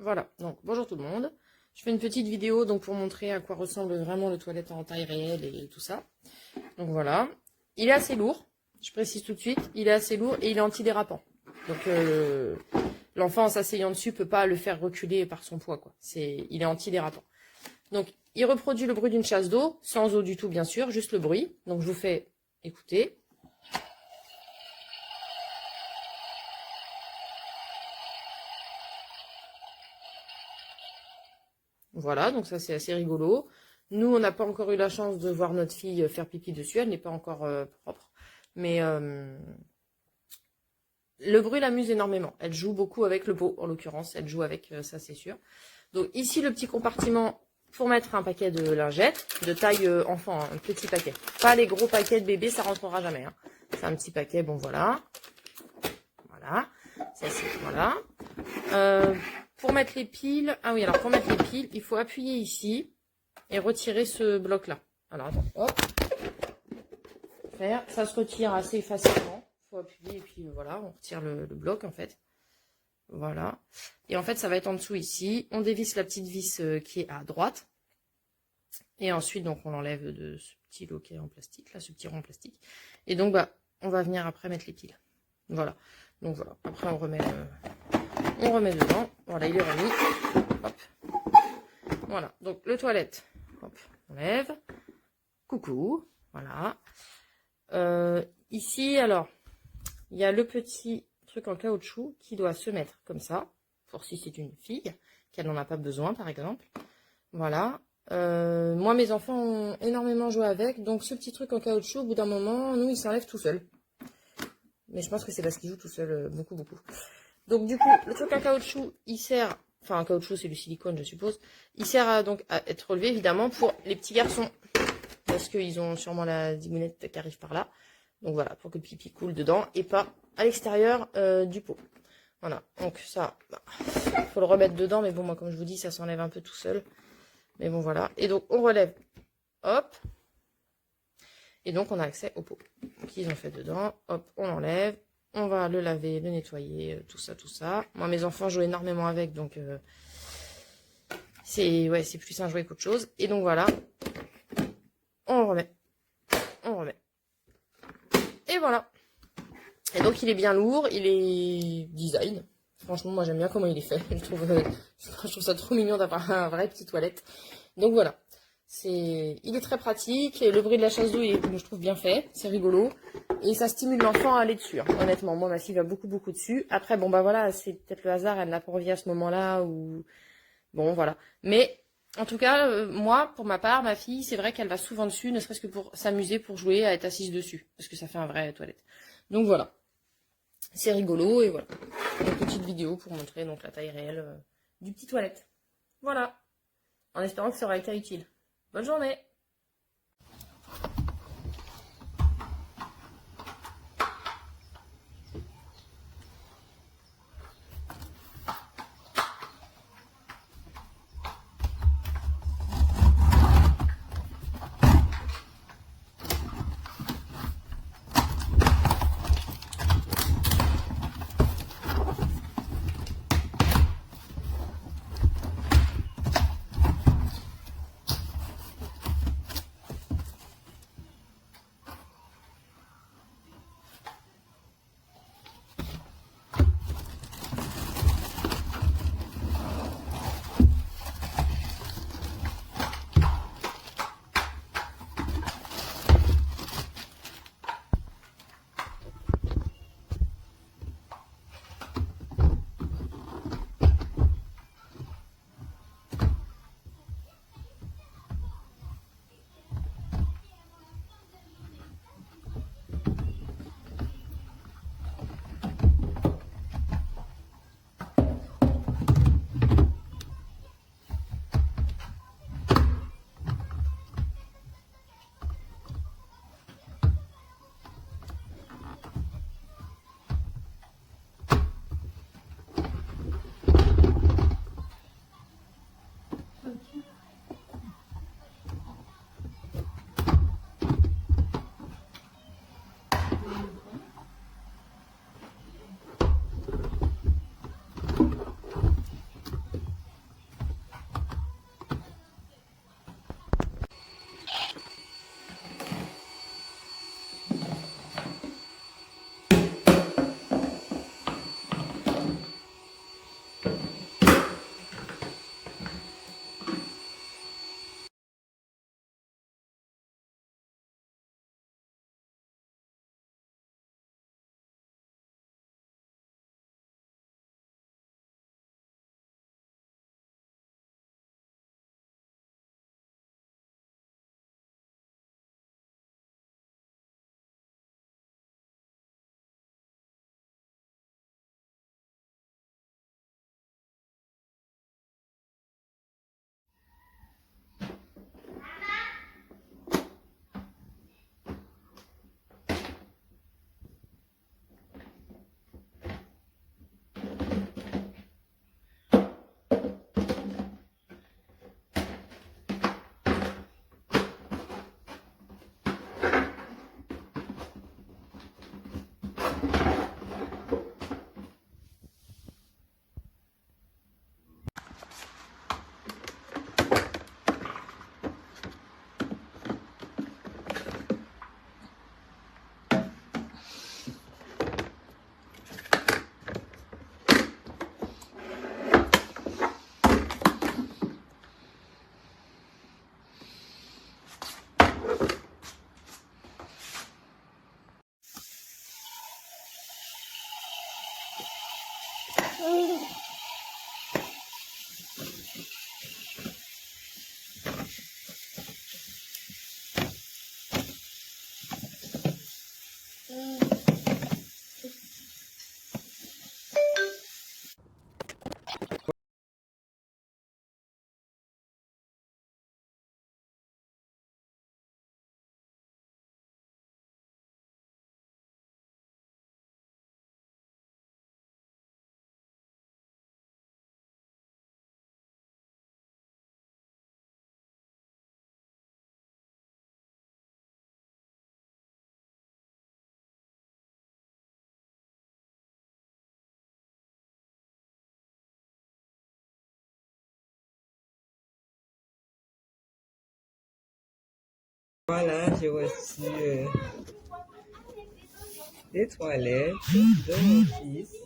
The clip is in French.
Voilà, donc bonjour tout le monde. Je fais une petite vidéo donc pour montrer à quoi ressemble vraiment le toilette en taille réelle et tout ça. Donc voilà, il est assez lourd, je précise tout de suite, il est assez lourd et il est antidérapant. Donc l'enfant en s'asseyant dessus peut pas le faire reculer par son poids, quoi. Il est antidérapant. Donc il reproduit le bruit d'une chasse d'eau, sans eau du tout bien sûr, juste le bruit. Donc je vous fais écouter. Voilà, donc ça c'est assez rigolo. Nous, on n'a pas encore eu la chance de voir notre fille faire pipi dessus, elle n'est pas encore propre. Mais le bruit l'amuse énormément. Elle joue beaucoup avec le pot, en l'occurrence, elle joue avec ça c'est sûr. Donc ici, le petit compartiment pour mettre un paquet de lingettes, de taille enfant, un petit paquet. Pas les gros paquets de bébé, ça rentrera jamais. Hein. C'est un petit paquet, bon voilà. Voilà, ça c'est, voilà. Pour mettre les piles, ah oui, alors pour mettre les piles, il faut appuyer ici et retirer ce bloc-là. Alors attends, hop. Ça se retire assez facilement. Il faut appuyer et puis voilà, on retire le bloc en fait. Voilà. Et en fait, ça va être en dessous ici. On dévisse la petite vis qui est à droite. Et ensuite, donc, on l'enlève de ce petit loquet en plastique, là, ce petit rond en plastique. Et donc, bah, on va venir après mettre les piles. Voilà. Donc voilà. Après, on remet dedans. Voilà, il est remis. Hop. Voilà. Donc, le toilette. Hop. On lève. Coucou. Voilà. Ici, alors, il y a le petit truc en caoutchouc qui doit se mettre comme ça, pour si c'est une fille, qu'elle n'en a pas besoin, par exemple. Voilà. Moi, mes enfants ont énormément joué avec, donc ce petit truc en caoutchouc, au bout d'un moment, nous, il s'enlève tout seul. Mais je pense que c'est parce qu'il joue tout seul, beaucoup. Donc, du coup, le truc en caoutchouc, il sert... Enfin, en caoutchouc, c'est du silicone, je suppose. Il sert donc à être relevé, évidemment, pour les petits garçons. Parce qu'ils ont sûrement la digounette qui arrive par là. Donc voilà, pour que le pipi coule dedans et pas à l'extérieur du pot. Voilà, donc ça, bah, faut le remettre dedans. Mais bon, moi, comme je vous dis, ça s'enlève un peu tout seul. Mais bon, voilà. Et donc, on relève. Hop. Et donc, on a accès au pot qu'ils ont fait dedans. Hop, on l'enlève. On va le laver, le nettoyer, tout ça. Moi, mes enfants jouent énormément avec, donc c'est plus un jouet qu'autre chose. Et donc, voilà. On remet. Et voilà. Et donc, il est bien lourd, il est design. Franchement, moi, j'aime bien comment il est fait. Je trouve ça trop mignon d'avoir un vrai petit toilette. Donc, voilà. Il est très pratique. Et le bruit de la chasse d'eau, je trouve bien fait. C'est rigolo. Et ça stimule l'enfant à aller dessus. Hein. Honnêtement, moi, ma fille va beaucoup dessus. Après, bon, bah voilà, c'est peut-être le hasard. Elle n'a pas envie à ce moment-là. Ou bon, voilà. Mais... En tout cas, moi, pour ma part, ma fille, c'est vrai qu'elle va souvent dessus, ne serait-ce que pour s'amuser, pour jouer, à être assise dessus. Parce que ça fait un vrai toilette. Donc voilà. C'est rigolo et voilà. Une petite vidéo pour montrer donc la taille réelle du petit toilette. Voilà. En espérant que ça aura été utile. Bonne journée! Voilà, j'ai reçu des toilettes de mon fils.